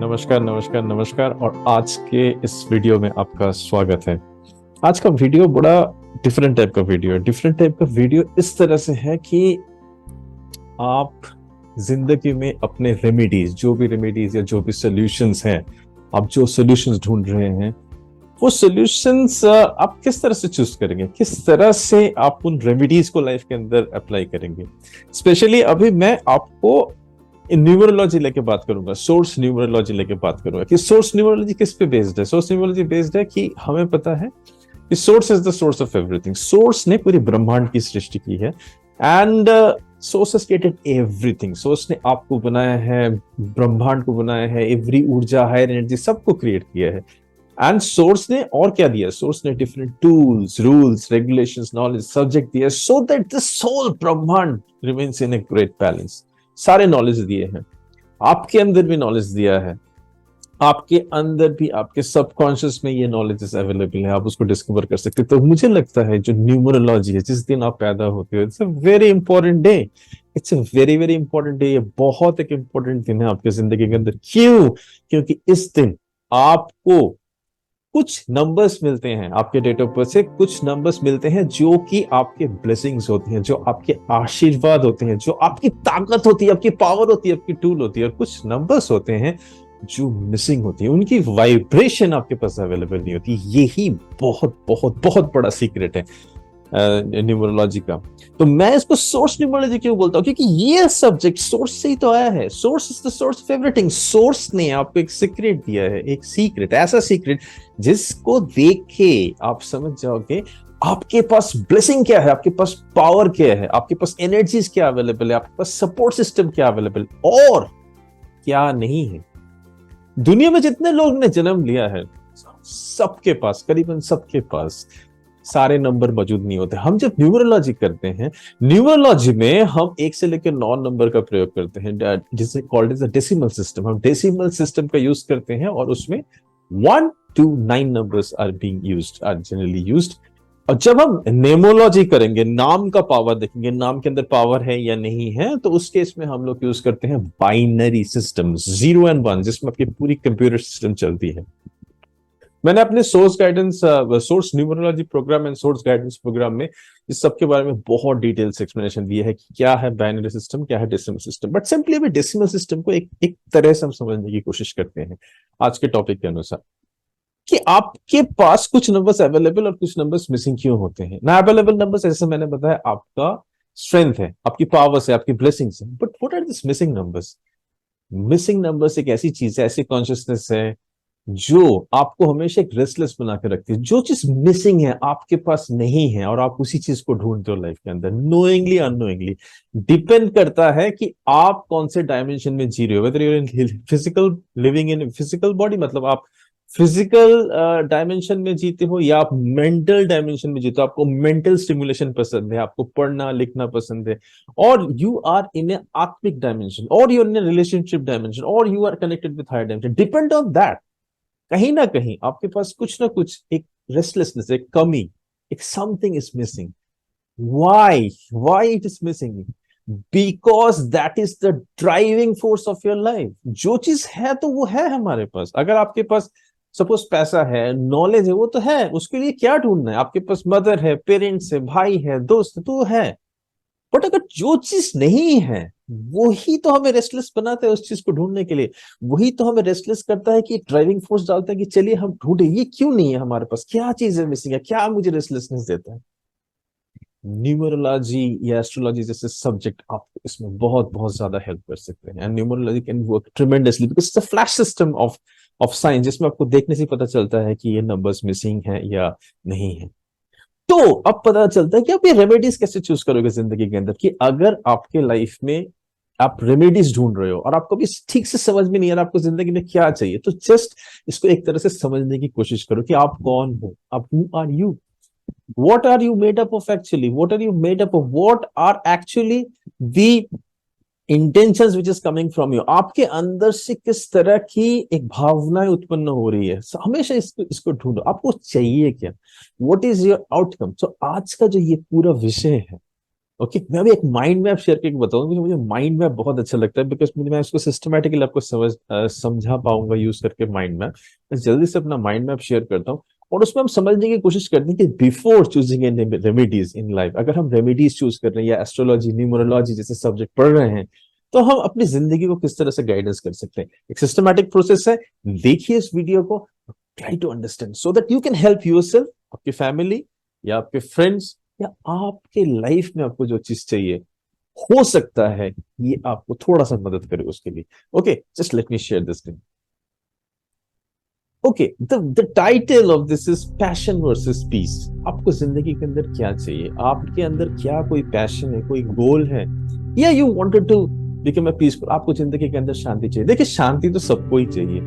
नमस्कार नमस्कार नमस्कार। और आज के इस वीडियो में आपका स्वागत है। आज का वीडियो बड़ा डिफरेंट टाइप का वीडियो है। डिफरेंट टाइप का वीडियो इस तरह से है कि आप जिंदगी में अपने रेमेडीज, जो भी रेमेडीज या जो भी सॉल्यूशंस हैं, आप जो सॉल्यूशंस ढूंढ रहे हैं, वो सॉल्यूशंस आप किस तरह से चूज करेंगे, किस तरह से आप उन रेमेडीज को लाइफ के अंदर अप्लाई करेंगे। स्पेशली अभी मैं आपको न्यूमरोलॉजी लेके बात करूंगा, सोर्स न्यूमरोलॉजी लेके बात करूंगा कि सोर्स न्यूमरोलॉजी किस पे बेस्ड है। सोर्स न्यूमरोलॉजी बेस्ड है कि हमें पता है कि source is the source of everything. Source ने पूरी ब्रह्मांड की सृष्टि की है and source has created everything. Source ने आपको बनाया है, ब्रह्मांड को बनाया है, एवरी ऊर्जा, हायर एनर्जी, सबको क्रिएट किया है। एंड सोर्स ने और क्या दिया? सोर्स ने different tools, rules, regulations, knowledge, subject दिया सो दैट दिस होल ब्रह्मांड remains in a great balance. सारे नॉलेज दिए हैं, आपके अंदर भी नॉलेज दिया है, आपके अंदर भी, आपके सबकॉन्शियस में ये नॉलेज अवेलेबल है, आप उसको डिस्कवर कर सकते हैं। तो मुझे लगता है जो न्यूमरोलॉजी है, जिस दिन आप पैदा होते हो, it's a very important day. It's a very very important day. ये बहुत एक इंपॉर्टेंट दिन है आपकी जिंदगी के अंदर। क्यों? क्योंकि इस दिन आपको कुछ नंबर्स मिलते हैं, आपके डेट ऑफ बर्थ से कुछ नंबर्स मिलते हैं जो कि आपके ब्लेसिंग्स होती हैं, जो आपके आशीर्वाद होते हैं, जो आपकी ताकत होती है, आपकी पावर होती है, आपकी टूल होती है। और कुछ नंबर्स होते हैं जो मिसिंग होती है, उनकी वाइब्रेशन आपके पास अवेलेबल नहीं होती। यही बहुत बहुत बहुत बड़ा सीक्रेट है न्यूमरोलॉजी का। तो मैं इसको सोर्स न्यूमरोलॉजी क्यों बोलता हूँ? क्योंकि ये सब्जेक्ट सोर्स से ही तो आया है। Source is the source of everything. Source ने आपको एक सीक्रेट दिया है, एक सीक्रेट, ऐसा सीक्रेट जिसको देख के आप समझ जाओगे आपके पास ब्लेसिंग क्या है, आपके पास पावर क्या है, आपके पास एनर्जीज क्या अवेलेबल है, आपके पास सपोर्ट सिस्टम क्या अवेलेबल और क्या नहीं है। दुनिया में जितने लोग ने जन्म लिया है, सबके पास, करीबन सबके पास सारे नंबर मौजूद नहीं होते। हम जब न्यूमरोलॉजी करते हैं, न्यूमरोलॉजी में हम 1 से लेकर 9 नंबर का प्रयोग करते हैं, जिसे called as a decimal system. हम डेसिमल सिस्टम का यूज करते हैं और उसमें 1 to 9 numbers are being used, are generally used. और जब हम नेमोलॉजी करेंगे, नाम का पावर देखेंगे, नाम के अंदर पावर है या नहीं है, तो उस केस में हम लोग यूज करते हैं बाइनरी सिस्टम, 0 and 1, जिसमें आपकी पूरी कंप्यूटर सिस्टम चलती है। मैंने अपने source guidance, source numerology program and source guidance program में इस सब के बारे में बहुत डिटेल से एक्सप्लेनेशन दिया है कि क्या है बाइनरी सिस्टम, क्या है डेसिमल सिस्टम। बट सिंपली अभी डेसिमल सिस्टम को एक तरह से हम समझने की कोशिश करते हैं आज के टॉपिक के अनुसार, कि आपके पास कुछ नंबर्स अवेलेबल और कुछ नंबर्स मिसिंग क्यों होते हैं। ना अवेलेबल नंबर्स, जैसे मैंने बताया, आपका स्ट्रेंथ है, आपकी पावर्स है, आपकी ब्लेसिंग्स है। But what are this missing numbers? Missing numbers एक ऐसी चीज है, ऐसी कॉन्शियसनेस है जो आपको हमेशा एक रेस्टलेस बना के रखती है। जो चीज मिसिंग है, आपके पास नहीं है, और आप उसी चीज को ढूंढते हो लाइफ के अंदर, नोइंगली अननोइंगली। डिपेंड करता है कि आप कौन से डायमेंशन में जी रहे हो, whether you in physical, living in physical body, मतलब आप फिजिकल डायमेंशन में जीते हो, या आप मेंटल डायमेंशन में जीते हो, आपको मेंटल स्टिमुलेशन पसंद है, आपको पढ़ना लिखना पसंद है, और यू आर इन ए आत्मिक डायमेंशन, और you are in a relationship dimension, और you are connected with higher dimension. Depend on that, कहीं ना कहीं आपके पास कुछ ना कुछ एक रेस्टलेसनेस, एक कमी, एक something is missing. Why it is missing? Because that is the driving force of your life. जो चीज है तो वो है हमारे पास। अगर आपके पास सपोज पैसा है, नॉलेज है, वो तो है, उसके लिए क्या ढूंढना है? आपके पास मदर है, पेरेंट्स है, भाई है, दोस्त है, तो है। बट अगर जो चीज नहीं है, वही तो हमें रेस्टलेस बनाता है उस चीज को ढूंढने के लिए। वही तो हमें रेस्टलेस करता है कि ड्राइविंग फोर्स डालता है कि चलिए हम ढूंढे, ये क्यों नहीं है हमारे पास, क्या चीज है मिसिंग है, क्या मुझे रेस्टलेसनेस देता है। न्यूमरोलॉजी या एस्ट्रोलॉजी जैसे सब्जेक्ट आपको इसमें बहुत बहुत ज्यादा हेल्प कर सकते हैं। And numerology can work tremendously because it's a flash system of science, जिसमें आपको देखने से पता चलता है कि ये नंबर्स मिसिंग है या नहीं है। तो अब पता चलता है कि आप ये रेमेडीज कैसे चूज करोगे जिंदगी के अंदर, कि अगर आपके लाइफ में आप रेमेडीज ढूंढ रहे हो और आपको भी ठीक से समझ में नहीं आ रहा आपको जिंदगी में क्या चाहिए, तो जस्ट इसको एक तरह से समझने की कोशिश करो कि आप कौन हो, आप who are you, what are you made up of actually, what are you made up of, what are actually the intentions which is coming from you। आपके अंदर से किस तरह की एक भावनाएं उत्पन्न हो रही है, हमेशा इसको ढूंढो, आपको चाहिए क्या, व्हाट इज योर आउटकम। तो आज का जो ये पूरा विषय है, ओके, मैं अभी एक माइंड मैप शेयर करके बताऊंगा, मुझे माइंड मैप बहुत अच्छा लगता है, बिकॉज मैं इसको सिस्टमेटिकली आपको समझा पाऊंगा यूज करके माइंड मैप। मैं जल्दी से अपना माइंड मैप शेयर करता हूँ, और उसमें हम समझने की कोशिश करते हैं कि before choosing N remedies in life, अगर हम रेमेडीज चूज कर रहे हैं या एस्ट्रोलॉजी न्यूमरोलॉजी जैसे सब्जेक्ट पढ़ रहे हैं, तो हम अपनी जिंदगी को किस तरह से गाइडेंस कर सकते हैं। एक सिस्टमैटिक प्रोसेस है, देखिए इस वीडियो को, try to understand so that you can help yourself, आपकी फैमिली या आपके फ्रेंड्स, या आपके लाइफ में आपको जो चीज चाहिए, हो सकता है ये आपको थोड़ा सा मदद करे उसके लिए। Okay, just let me share this thing. Okay, the title of this is passion versus peace. आपको जिंदगी के अंदर क्या चाहिए, आपके अंदर क्या कोई पैशन है, कोई गोल है, या you wanted to become a peaceful, आपको जिंदगी के अंदर शांति चाहिए। देखिए, शांति तो सबको ही चाहिए,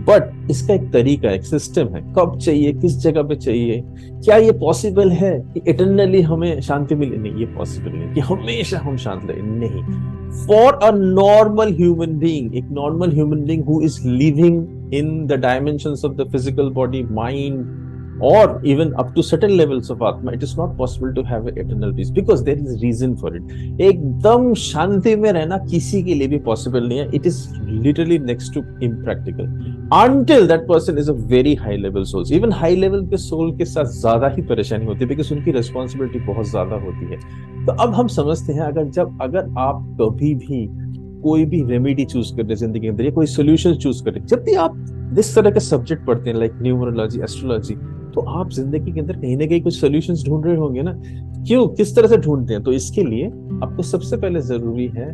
बट इसका एक तरीका, एक सिस्टम है, कब चाहिए, किस जगह पे चाहिए। क्या ये पॉसिबल है कि इटरनली हमें शांति मिले? नहीं, ये पॉसिबल नहीं कि हमेशा हम शांत रहे, नहीं। For a normal human being, एक normal human being who is living in the dimensions of the physical body, mind, or even up to certain levels of atma, it is not possible to have an eternal peace because there is reason for it. एकदम शांति में रहना किसी के लिए भी possible नहीं है। it is literally next to impractical until that person is a very high level soul. even high level के सोल के साथ ज्यादा ही परेशानी होती है because उनकी रिस्पॉन्सिबिलिटी बहुत ज्यादा होती है। तो अब हम समझते हैं, अगर आप कभी भी कोई भी रेमेडी चूज कर रहे जिंदगी के अंदर, या कोई सोल्यूशन चूज कर रहे, जब भी आप इस तरह के सब्जेक्ट पढ़ते हैं लाइक न्यूमरोलॉजी, एस्ट्रोलॉजी, तो आप जिंदगी के अंदर कहीं ना कहीं कुछ सॉल्यूशंस ढूंढ रहे होंगे ना। क्यों, किस तरह से ढूंढते हैं? तो इसके लिए आपको सबसे पहले जरूरी है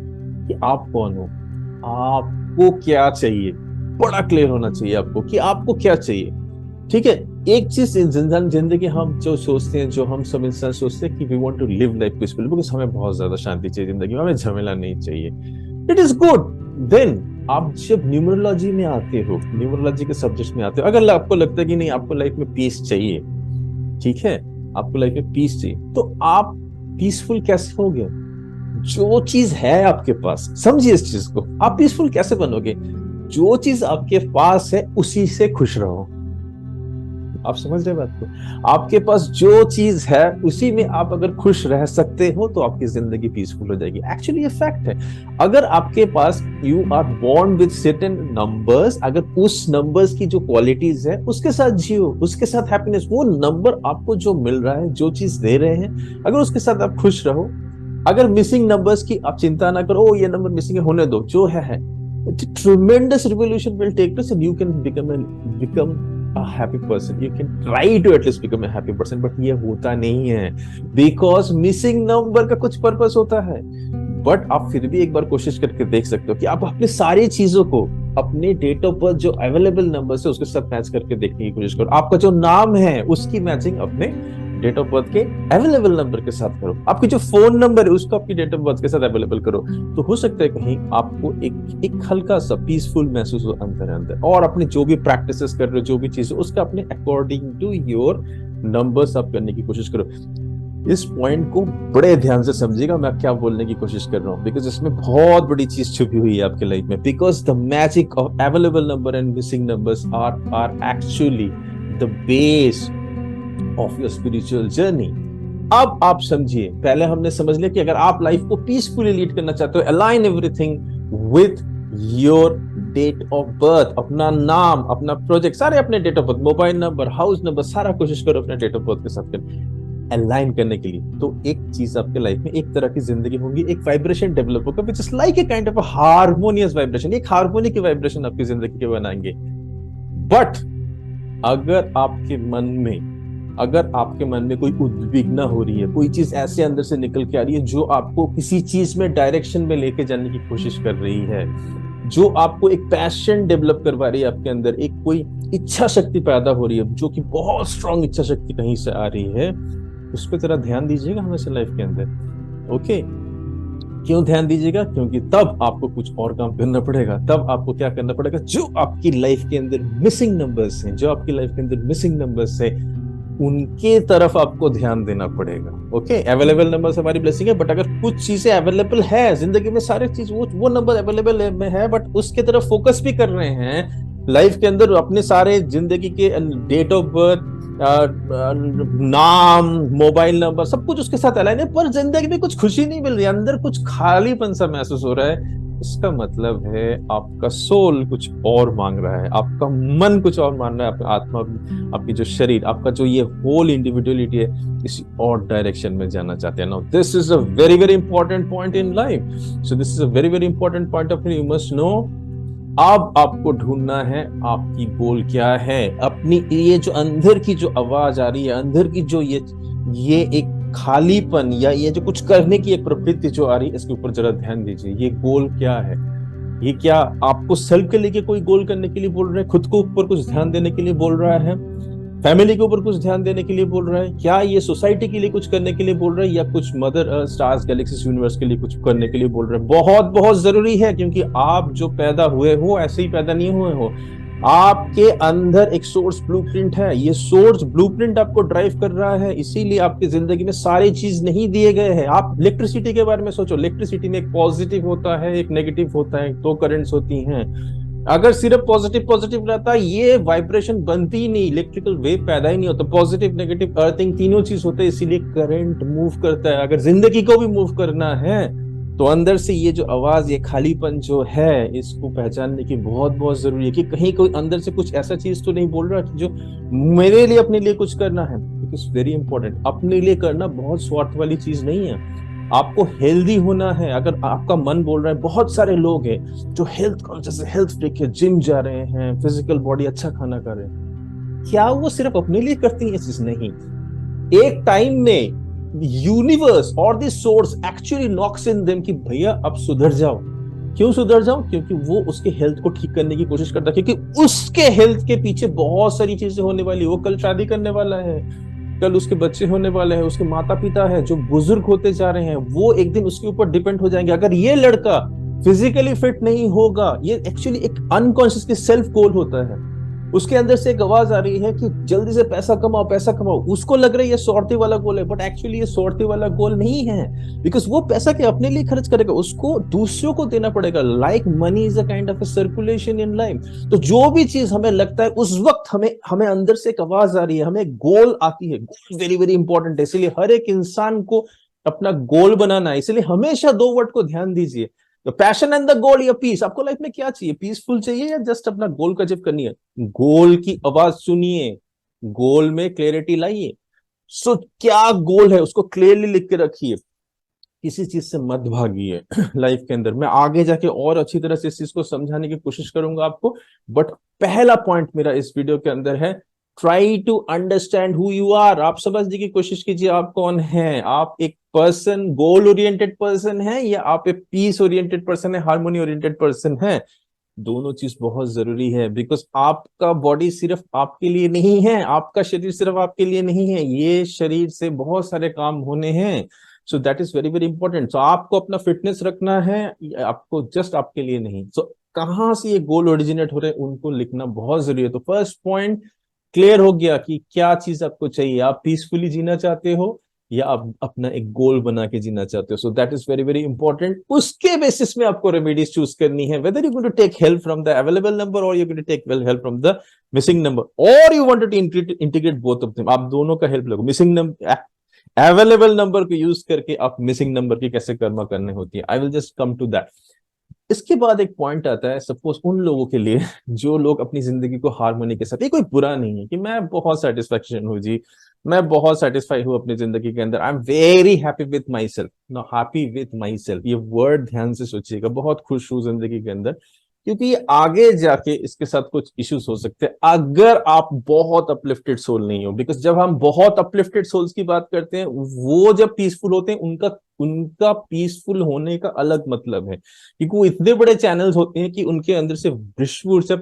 कि आप कौन हो, आपको क्या चाहिए, बड़ा क्लियर होना चाहिए आपको कि आपको क्या चाहिए। ठीक है, एक चीज जिंदगी हम जो सोचते हैं, जो हम सब इंसान सोचते हैं कि we want to live life peacefully, because हमें बहुत ज्यादा शांति चाहिए जिंदगी में, हमें झमेला नहीं चाहिए। It is good. देन आप जब न्यूमरोलॉजी में आते हो, न्यूमरोलॉजी के सब्जेक्ट में आते हो, अगर आपको लगता है कि नहीं, आपको लाइफ में पीस चाहिए, ठीक है, आपको लाइफ में पीस चाहिए, तो आप पीसफुल कैसे होगे? जो चीज है आपके पास, समझिए इस चीज को, आप पीसफुल कैसे बनोगे? जो चीज आपके पास है उसी से खुश रहो। आप समझ रहे बात को? आपके पास जो चीज है उसी में आप अगर खुश रह सकते हो तो आपकी जिंदगी पीसफुल हो जाएगी। एक्चुअली ये फैक्ट है। अगर आपके पास, you are born with certain numbers, अगर उस नंबर्स की जो क्वालिटीज है उसके साथ जियो, उसके साथ हैप्पीनेस, वो नंबर आपको जो मिल रहा है, जो चीज दे रहे हैं, अगर उसके साथ आप खुश रहो। अगर मिसिंग नंबर्स की आप चिंता ना करो, ये नंबर मिसिंग है, होने दो, जो है tremendous revolution will take place and you can become a happy person. You can try to at least become a happy person, but ये होता नहीं है because missing number का कुछ पर्पस होता है। बट आप फिर भी एक बार कोशिश करके देख सकते हो कि आप अपने सारी चीजों को अपने डेट ऑफ बर्थ जो अवेलेबल नंबर है उसके साथ मैच करके देखने की कोशिश करो। आपका जो नाम है उसकी मैचिंग अपने डेट ऑफ बर्थ के अवेलेबल नंबर के साथ करो। आपकी जो फोन नंबर है उसको आपकी डेट ऑफ बर्थ के साथ अवेलेबल करो। तो हो सकता है कहीं आपको एक हल्का सा पीसफुल महसूस हो अंदर। और अपने जो भी प्रैक्टिसेस कर रहे हो, जो भी चीज, उसका अपने अकॉर्डिंग टू योर नंबर्स आप करने की कोशिश करो। इस पॉइंट को बड़े ध्यान से समझिएगा, मैं क्या बोलने की कोशिश कर रहा हूँ, बिकॉज इसमें बहुत बड़ी चीज छुपी हुई है आपके लाइफ में। Because the magic of available number and missing numbers are actually the base of your spiritual journey. अब आप समझिए, पहले हमने समझ लिया कि अगर आप लाइफ को पीसफुली लीड करना चाहते हो, align everything with your date of birth, अपना नाम, अपना प्रोजेक्ट, सारे अपने date of birth, mobile number, house number, सारा कोशिश करो अपने डेट ऑफ बर्थ के साथ अलाइन करने के लिए। तो एक चीज आपके लाइफ में, एक तरह की जिंदगी होगी, एक वाइब्रेशन डेवलप होगा which is like a kind of harmonious vibration. एक हार्मोनिक वाइब्रेशन आपकी जिंदगी के बनाएंगे। बट अगर आपके मन में कोई उद्विग्नता हो रही है, कोई चीज ऐसे अंदर से निकल के आ रही है जो आपको किसी चीज में डायरेक्शन में लेके जाने की कोशिश कर रही है, जो आपको एक पैशन डेवलप करवा रही है आपके अंदर, एक कोई इच्छा शक्ति पैदा हो रही है जो कि बहुत स्ट्रांग इच्छा शक्ति कहीं से आ रही है, उस पर जरा ध्यान दीजिएगा हमेशा लाइफ के अंदर। ओके, क्यों ध्यान दीजिएगा? क्योंकि तब आपको कुछ और काम करना पड़ेगा। तब आपको क्या करना पड़ेगा? जो आपकी लाइफ के अंदर मिसिंग नंबर्स हैं, उनके तरफ आपको ध्यान देना पड़ेगा। ओके, अवेलेबल नंबर्स हमारी ब्लेसिंग है, बट अगर कुछ चीजें अवेलेबल है जिंदगी में, सारे चीज वो नंबर अवेलेबल है, बट उसके तरफ फोकस भी कर रहे हैं लाइफ के अंदर, अपने सारे जिंदगी के डेट ऑफ बर्थ, नाम, मोबाइल नंबर, सब कुछ उसके साथ अलाइन है, पर जिंदगी में कुछ खुशी नहीं मिल रही, अंदर कुछ खालीपन सा महसूस हो रहा है। इसका मतलब है आपका सोल कुछ और मांग रहा है, आपका मन कुछ और मान रहा है, आपका आत्मा, आपकी जो शरीर, आपका जो ये होल इंडिविजुअलिटी है, किसी और डायरेक्शन में जाना चाहते हैं। Now this is a very very important point in life. So this is a very very important point of view, you must know. अब आपको ढूंढना है आपकी गोल क्या है। अपनी ये जो अंदर की जो आवाज आ रही है, अंदर की जो ये एक खालीपन, या ये जो कुछ करने की एक प्रवृत्ति जो आ रही है, इसके ऊपर जरा ध्यान दीजिए। ये गोल क्या है? ये क्या आपको सेल्फ के लिए कोई गोल करने के लिए बोल रहा है, खुद को ऊपर कुछ ध्यान देने के लिए बोल रहा है, फैमिली के ऊपर कुछ ध्यान देने के लिए बोल रहा है, क्या ये सोसाइटी के लिए कुछ करने के लिए बोल रहा है, या कुछ मदर स्टार्स गैलेक्सीज यूनिवर्स के लिए कुछ करने के लिए बोल रहा है? बहुत बहुत जरूरी है, क्योंकि आप जो पैदा हुए हो ऐसे ही पैदा नहीं हुए हो। आपके अंदर एक सोर्स ब्लूप्रिंट है, ये सोर्स ब्लूप्रिंट आपको ड्राइव कर रहा है, इसीलिए आपकी जिंदगी में सारी चीज नहीं दिए गए हैं। आप इलेक्ट्रिसिटी के बारे में सोचो, इलेक्ट्रिसिटी में एक पॉजिटिव होता है, एक नेगेटिव होता है, दो करंट्स होती हैं। अगर सिर्फ पॉजिटिव पॉजिटिव रहता, ये वाइब्रेशन बनती ही नहीं, इलेक्ट्रिकल वेव पैदा ही नहीं होता। पॉजिटिव नेगेटिव अर्थिंग तीनों चीज होते हैं, इसीलिए करंट मूव करता है। अगर जिंदगी को भी मूव करना है तो अंदर से ये जो आवाज, ये खालीपन जो है, इसको पहचानने की बहुत बहुत जरूरी है कि कहीं कोई अंदर से कुछ ऐसा चीज तो नहीं बोल रहा कि जो मेरे लिए, अपने लिए कुछ करना है। It is very important. अपने लिए करना बहुत स्वार्थ वाली चीज नहीं है। आपको हेल्दी होना है। अगर आपका मन बोल रहा है, बहुत सारे लोग हैं जो हेल्थ कॉन्शियस, हेल्थ फ्रीक है, जिम जा रहे हैं, फिजिकल बॉडी, अच्छा खाना कर रहे हैं, क्या वो सिर्फ अपने लिए करती है? चीज नहीं। एक टाइम में यूनिवर्स और the source actually knocks in them कि भैया अब सुधर जाओ। क्यों सुधर जाओ? क्योंकि वो उसके हेल्थ को ठीक करने की कोशिश करता है, क्योंकि उसके हेल्थ के पीछे बहुत सारी चीजें होने वाली। वो कल शादी करने वाला है, कल उसके बच्चे होने वाले हैं, उसके माता पिता है जो बुजुर्ग होते जा रहे हैं, वो एक दिन उसके ऊपर डिपेंड हो जाएंगे। अगर ये लड़का फिजिकली फिट नहीं होगा, ये एक्चुअली एक अनकॉन्शियसली सेल्फ गोल होता है। उसके अंदर से एक आवाज आ रही है कि जल्दी से पैसा कमाओ, पैसा कमाओ। उसको लग रहा है ये स्वार्थी वाला गोल है, बट एक्चुअली ये स्वार्थी वाला गोल नहीं है। बिकॉज वो पैसा के अपने लिए खर्च करेगा, उसको दूसरों को देना पड़ेगा। Like money is a kind of a circulation in life. तो जो भी चीज हमें लगता है उस वक्त हमें हमें अंदर से एक आवाज आ रही है, हमें गोल आती है। गोल वेरी वेरी इंपॉर्टेंट है, इसलिए हर एक इंसान को अपना गोल बनाना है। इसलिए हमेशा दो वर्ड को ध्यान दीजिए, तो पैशन एंड द गोल या पीस। आपको लाइफ में क्या चाहिए? पीसफुल चाहिए या जस्ट अपना गोल का अचीव करनी है? गोल की आवाज सुनिए, गोल में क्लैरिटी लाइए। सो क्या गोल है उसको क्लियरली लिख के रखिए, किसी चीज से मत भागिए। लाइफ के अंदर मैं आगे जाके और अच्छी तरह से इस चीज को समझाने की कोशिश करूंगा आपको, बट पहला पॉइंट मेरा इस वीडियो के अंदर है, try to understand who you are. आप समझने की कोशिश कीजिए आप कौन है। आप एक पर्सन, गोल ओरिएंटेड पर्सन है, या आप एक पीस ओरिएंटेड पर्सन है, हार्मोनी ओरिएंटेड पर्सन है? दोनों चीज बहुत जरूरी है, बिकॉज आपका बॉडी सिर्फ आपके लिए नहीं है, आपका शरीर सिर्फ आपके लिए नहीं है, ये शरीर से बहुत सारे काम होने हैं। So that is very very important. सो आपको अपना फिटनेस रखना है, आपको जस्ट आपके लिए नहीं। सो कहाँ से ये गोल ओरिजिनेट हो रहे हैं उनको लिखना बहुत जरूरी है। तो फर्स्ट पॉइंट क्लियर हो गया कि क्या चीज आपको चाहिए। आप पीसफुली जीना चाहते हो या आप अपना एक गोल बना के जीना चाहते हो? So that is very very important. उसके बेसिस में आपको रेमेडीज चूज करनी है, whether you going to take help from the available number और you going to take help from the missing number, और you want to integrate both of them. आप दोनों का हेल्प लो। मिसिंग नंबर, अवेलेबल नंबर को use करके आप missing number की कैसे कर्मा करने होती है, I will just come to that. इसके बाद एक पॉइंट आता है, सपोज उन लोगों के लिए जो लोग अपनी जिंदगी को हार्मोनी के साथ, ये कोई बुरा नहीं है कि मैं बहुत सेटिस्फेक्शन हूँ जी, मैं बहुत सेटिस्फाई हूँ अपनी जिंदगी के अंदर, I am very happy with myself. No, happy with myself ये वर्ड ध्यान से सोचिएगा। बहुत खुश हूँ जिंदगी के अंदर, क्योंकि ये आगे जाके इसके साथ कुछ इश्यूज हो सकते हैं अगर आप बहुत अपलिफ्टेड सोल नहीं हो। बिकॉज जब हम बहुत अपलिफ्टेड सोल्स की बात करते हैं, वो जब पीसफुल होते हैं, उनका उनका पीसफुल होने का अलग मतलब है, क्योंकि वो इतने बड़े चैनल्स होते हैं कि उनके अंदर से विश्व ऊर्जा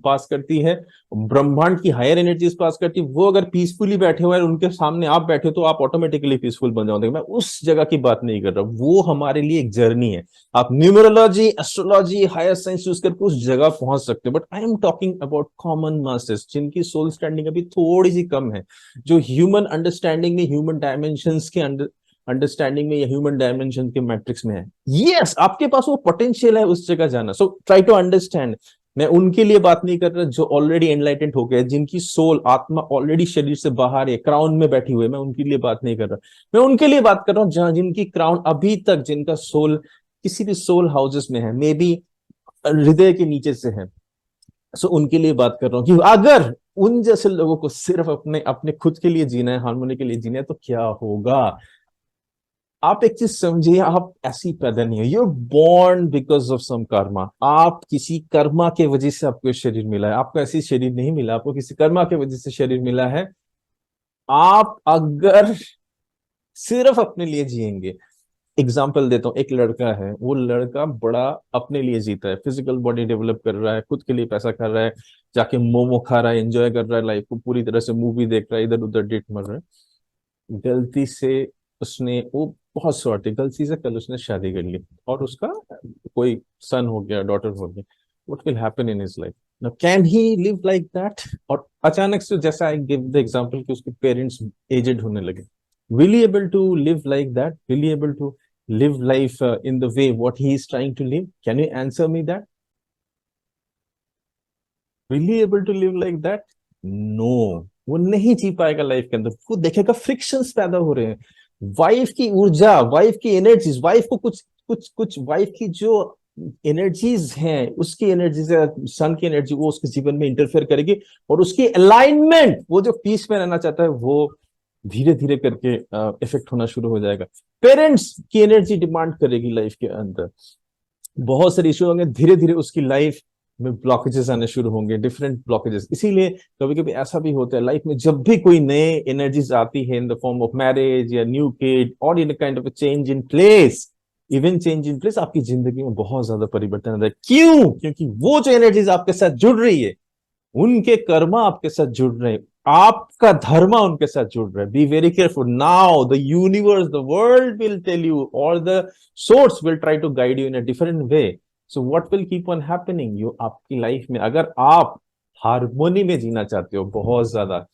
पास करती है, ब्रह्मांड की हायर एनर्जीज पास करती है। वो अगर पीसफुली बैठे हुए हैं, उनके सामने आप बैठे हो, तो आप ऑटोमेटिकली पीसफुल बन जाओगे। मैं उस जगह की बात नहीं कर रहा, वो हमारे लिए एक जर्नी है। आप numerology, astrology, higher science use करके उस जगह पहुंच सकते हो, but I am talking about common masses, जिनकी सोल स्टैंडिंग अभी थोड़ी सी कम है, जो ह्यूमन अंडरस्टैंडिंग में, ह्यूमन डायमेंशंस के अंडरस्टैंडिंग में या ह्यूमन डायमेंशन के मैट्रिक्स में है। यस, आपके पास वो पोटेंशियल है उस जगह जाना। सो ट्राई टू अंडरस्टैंड मैं उनके लिए बात नहीं कर रहा जो ऑलरेडी एनलाइटेंड हो गए, जिनकी सोल आत्मा ऑलरेडी शरीर से बाहर है, क्राउन में बैठी हुई है, मैं उनके लिए बात नहीं कर रहा। मैं उनके लिए बात कर रहा हूँ जहां जिनकी क्राउन अभी तक, जिनका सोल किसी भी सोल हाउसेस में है, मे बी हृदय के नीचे से है। सो उनके लिए बात कर रहा हूँ कि अगर उन जैसे लोगों को सिर्फ अपने अपने खुद के लिए जीना है, हारमोनी के लिए जीना है, तो क्या होगा। आप एक चीज समझिए, आप ऐसी पैदा नहीं हो, you born because of some Karma. आप किसी कर्मा के वजह से आपको शरीर मिला है, आपको ऐसी शरीर नहीं मिला, आपको किसी कर्मा के वजह से शरीर मिला है। आप अगर सिर्फ अपने लिए जिएंगे, एग्जाम्पल देता हूँ, एक लड़का है, वो लड़का बड़ा अपने लिए जीता है, फिजिकल बॉडी डेवलप कर रहा है, खुद के लिए पैसा कर रहा है, जाके मोमो खा रहा है, एंजॉय कर रहा है लाइफ को पूरी तरह से, मूवी देख रहा है, इधर उधर डेट मर रहा है। गलती से उसने, वो बहुत शॉर्ट है, गलती से कल उसने शादी कर ली और उसका कोई सन हो गया, डॉटर हो गया। What will happen in his life? Now can he live like that? और अचानक से, जैसा आई गिव द एग्जांपल कि उसके पेरेंट्स एजेड होने लगे, will he able to live like that? Will he able to live life in the way what he is trying to live? Can you answer me that? Will he able to live like that? No, वो नहीं जी पाएगा life के अंदर। वो देखेगा frictions पैदा हो रहे हैं, वाइफ की ऊर्जा, वाइफ की एनर्जीज, वाइफ को कुछ कुछ कुछ वाइफ की जो एनर्जीज हैं, उसकी एनर्जीज, सन की एनर्जी, वो उसके जीवन में इंटरफेयर करेगी, और उसकी अलाइनमेंट, वो जो पीस में रहना चाहता है, वो धीरे धीरे करके इफेक्ट होना शुरू हो जाएगा। पेरेंट्स की एनर्जी डिमांड करेगी लाइफ के अंदर, बहुत सारे इश्यू होंगे, धीरे धीरे उसकी लाइफ में ब्लॉकेजेस आने शुरू होंगे, डिफरेंट ब्लॉकेजेस। इसीलिए कभी कभी ऐसा भी होता है लाइफ में, जब भी कोई नए एनर्जीज आती है इन द फॉर्म ऑफ मैरिज या न्यू किड और in kind of change in place, even change in place, आपकी जिंदगी में बहुत ज्यादा परिवर्तन आता है। क्यों? क्योंकि वो जो एनर्जीज आपके साथ जुड़ रही है, उनके कर्मा आपके साथ जुड़ रहे हैं, आपका धर्मा उनके साथ जुड़ रहा है। Be very careful now, the universe, the world will tell you, और the source will try to guide you in a different way. So what will keep on happening, you आपकी लाइफ में, अगर आप हारमोनी में जीना चाहते हो बहुत ज्यादा,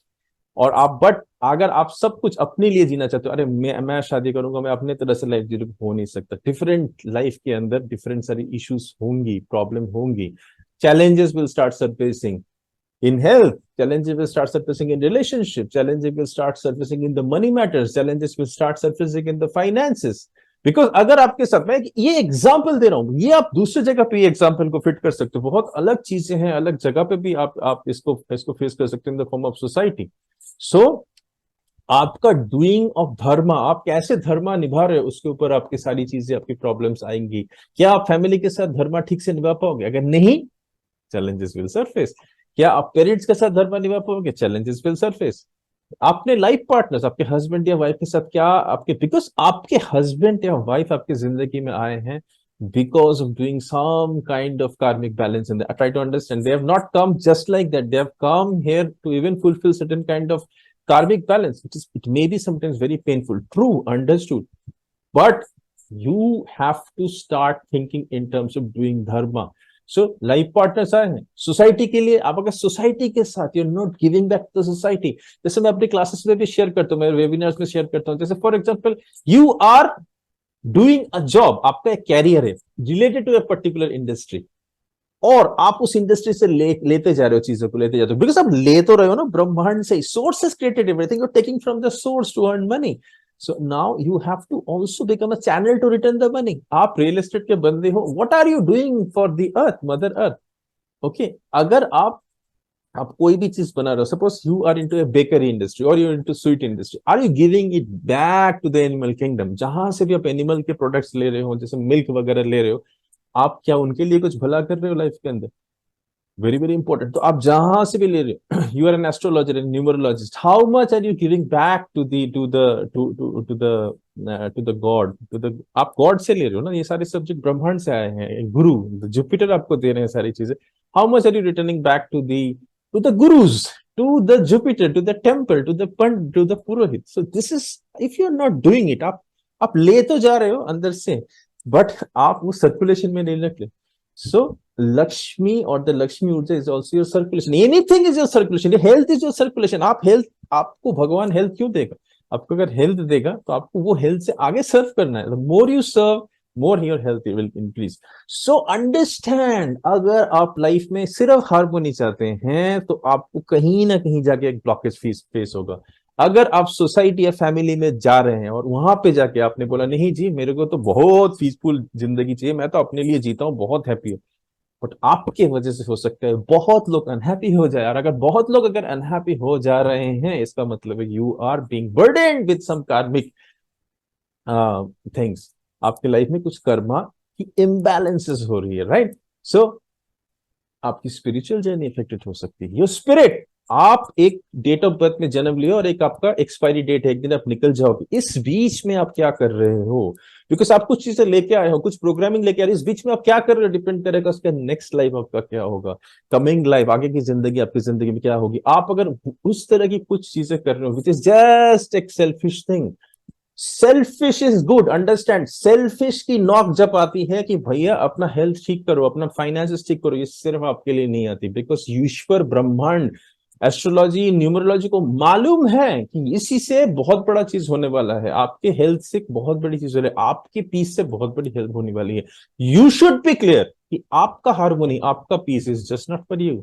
और आप, बट अगर आप सब कुछ अपने लिए जीना चाहते हो, अरे मैं शादी करूंगा, मैं अपने तरह से लाइफ जी, हो नहीं सकता। डिफरेंट लाइफ के अंदर डिफरेंट सारी इश्यूज होंगी, प्रॉब्लम होंगी, challenges will start surfacing in health, challenges will start surfacing in relationship, challenges will start surfacing in the money matters, challenges will start surfacing in the finances। Because अगर आपके साथ, मैं ये example दे रहा हूं, ये आप दूसरी जगह पे ये एग्जाम्पल को फिट कर सकते हो, बहुत अलग चीजें हैं, अलग जगह पे भी आप इसको फेस कर सकते हैं in the form of society. So आपका डूइंग ऑफ धर्मा, आप कैसे धर्मा निभा रहे हो, उसके ऊपर आपकी सारी चीजें, आपकी प्रॉब्लम्स आएंगी। क्या आप फैमिली के साथ धर्मा ठीक से निभा पाओगे? अगर नहीं, चैलेंजेस विल सरफेस। क्या आप पेरेंट्स के साथ धर्मा निभा पाओगे? Challenges will surface. आपने लाइफ पार्टनर्स, आपके हस्बैंड या वाइफ के साथ क्या आपके, बिकॉज आपके हस्बैंड या वाइफ आपकी जिंदगी में आए हैं because of doing some kind of karmic balance, and I try to understand, they have not come just like that, they have come here to even fulfill certain kind of karmic balance. It may be sometimes very painful, true, understood, but you have to start thinking in terms of doing dharma. So life partners आए हैं society के लिए, आप अगर society के साथ, you are not giving back to society. जैसे मैं अपनी क्लासेस में भी शेयर करता हूँ, मैं वेबिनार्स में शेयर करता हूँ, जैसे for example you are doing a job, आपका एक कैरियर है related to a particular industry, और आप उस इंडस्ट्री से लेते जा रहे हो, चीजों को लेते जाते हो, बिकॉज आप ले तो रहे हो ना ब्रह्मांड से, source has created everything, you are taking from the source to earn money. So now you have to also become a channel to return the money. आप रियल एस्टेट के बंदे हो, what are you doing for the earth, mother earth? Okay, अगर आप कोई भी चीज बना रहे हो, suppose you are into a bakery industry और you are into sweet industry, are you giving it back to the animal kingdom? जहां से भी आप एनिमल के प्रोडक्ट्स ले रहे हो, जैसे मिल्क वगैरह ले रहे हो, आप क्या उनके लिए कुछ भला कर रहे हो लाइफ के अंदर? Very very important. तो आप जहां से भी ले रहे हो, you are an astrologer and numerologist, how much are you giving back to the god, आप गॉड से ले रहे हो ना, ये सारे सब्जेक्ट ब्रह्मांड से आए हैं, गुरु जुपिटर आपको दे रहे हैं सारी चीजें। How much are you returning back to the gurus, to the Jupiter, to the temple, to the purohit? So this is, if you are not doing it, आप ले तो जा रहे हो अंदर से, बट आप वो सर्कुलेशन में नहीं रख रहे। So Lakshmi or the Lakshmi Urja is also your circulation. Anything is your circulation. Your health is your circulation. आप हेल्थ, आपको भगवान हेल्थ क्यों देगा? आपको अगर हेल्थ देगा तो आपको वो हेल्थ से आगे सर्व करना है। The more you serve, more your health will increase. So understand, अगर आप लाइफ में सिर्फ हार्मोनी चाहते हैं तो आपको कहीं ना कहीं जाके एक ब्लॉकेज फेस होगा। अगर आप सोसाइटी या फैमिली में जा रहे हैं और वहां पे जाके आपने बोला नहीं जी मेरे को तो बहुत पीसफुल जिंदगी चाहिए, मैं तो अपने लिए जीता हूँ, बहुत हैप्पी हूँ, बट आपके वजह से हो सकता है बहुत लोग अनहैप्पी हो जाए। और अगर बहुत लोग अगर अनहैप्पी हो जा रहे हैं, इसका मतलब है you are being burdened with some karmic things. आपके लाइफ में कुछ कर्मा की इम्बैलेंसेस हो रही है, राइट? सो आपकी स्पिरिचुअल जर्नी इफेक्टेड हो सकती है। योर स्पिरिट, आप एक डेट ऑफ बर्थ में जन्म लिया और एक आपका एक्सपायरी डेट है, एक दिन आप निकल जाओगे, इस बीच में आप क्या कर रहे हो? बिकॉज आप कुछ चीजें लेके आए हो, कुछ प्रोग्रामिंग लेके आ रहे हो, इस बीच में आप क्या कर रहे हो डिपेंड करेगा उसका नेक्स्ट लाइफ आपका क्या होगा, कमिंग लाइफ, आगे की जिंदगी आपकी जिंदगी में क्या होगी। आप अगर उस तरह की कुछ चीजें कर रहे हो विच इज जस्ट एक selfish thing, selfish is good, understand. Selfish की नॉक जब आती है कि भैया अपना हेल्थ ठीक करो, अपना फाइनेंस ठीक करो, ये सिर्फ आपके लिए नहीं आती, बिकॉज ईश्वर ब्रह्मांड एस्ट्रोलॉजी न्यूमरोलॉजी को मालूम है कि इसी से बहुत बड़ा चीज होने वाला है, आपके हेल्थ से बहुत बड़ी चीज हो रही है, आपकी पीस से बहुत बड़ी हेल्प होने वाली है। यू शुड बी क्लियर कि आपका हार्मोनी, आपका peace is just not for you,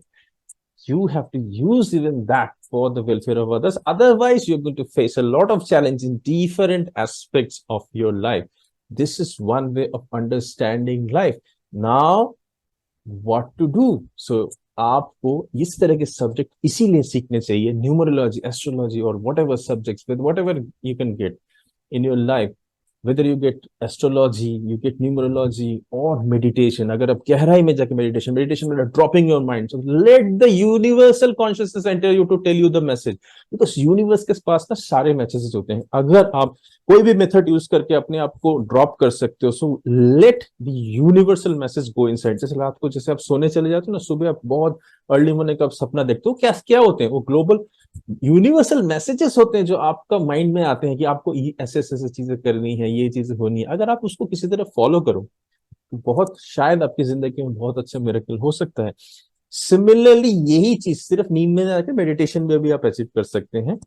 you have to use even that for the welfare of others. Otherwise, you're going to face a lot of challenge in different aspects of your life. This is one way of understanding life. Now, what to do? So, आपको इस तरह के subject इसीलिए सीखने चाहिए, numerology, astrology और whatever subjects with whatever you can get in your life, whether you get astrology, you get numerology or meditation. अगर आप गहराई में जाके meditation में dropping your mind, so let the universal consciousness enter you to tell you the message, because universe के पास ना सारे messages होते हैं। अगर आप कोई भी मेथड यूज करके अपने आप को ड्रॉप कर सकते हो, so let the universal message go inside. जैसे रात को जैसे आप सोने चले जाते हो ना, सुबह आप बहुत अर्ली मॉर्निंग का सपना देखते हो, क्या क्या होते हैं वो ग्लोबल यूनिवर्सल मैसेजेस होते हैं जो आपका माइंड में आते हैं कि आपको ऐसे ऐसे चीजें करनी है, ये चीजें होनी है। अगर आप उसको किसी तरह फॉलो करो तो बहुत शायद आपकी जिंदगी में बहुत अच्छा मिरेकल हो सकता है। सिमिलरली यही चीज सिर्फ नींद में जाकर मेडिटेशन में भी आप अचीव कर सकते हैं।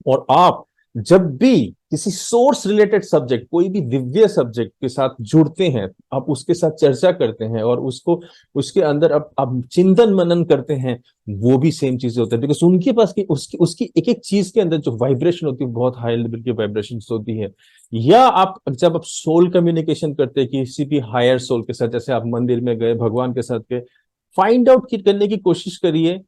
और आप जब भी किसी सोर्स रिलेटेड सब्जेक्ट, कोई भी दिव्य सब्जेक्ट के साथ जुड़ते हैं, आप उसके साथ चर्चा करते हैं और उसको उसके अंदर आप चिंतन मनन करते हैं, वो भी सेम चीजें होती है, बिकॉज उनके पास की उसकी उसकी एक एक चीज के अंदर जो वाइब्रेशन होती है बहुत हाई लेवल की वाइब्रेशन होती है। या आप जब आप सोल कम्युनिकेशन करते हैं किसी भी हायर सोल के साथ, जैसे आप मंदिर में गए भगवान के साथ गए, फाइंड आउट करने की कोशिश करिए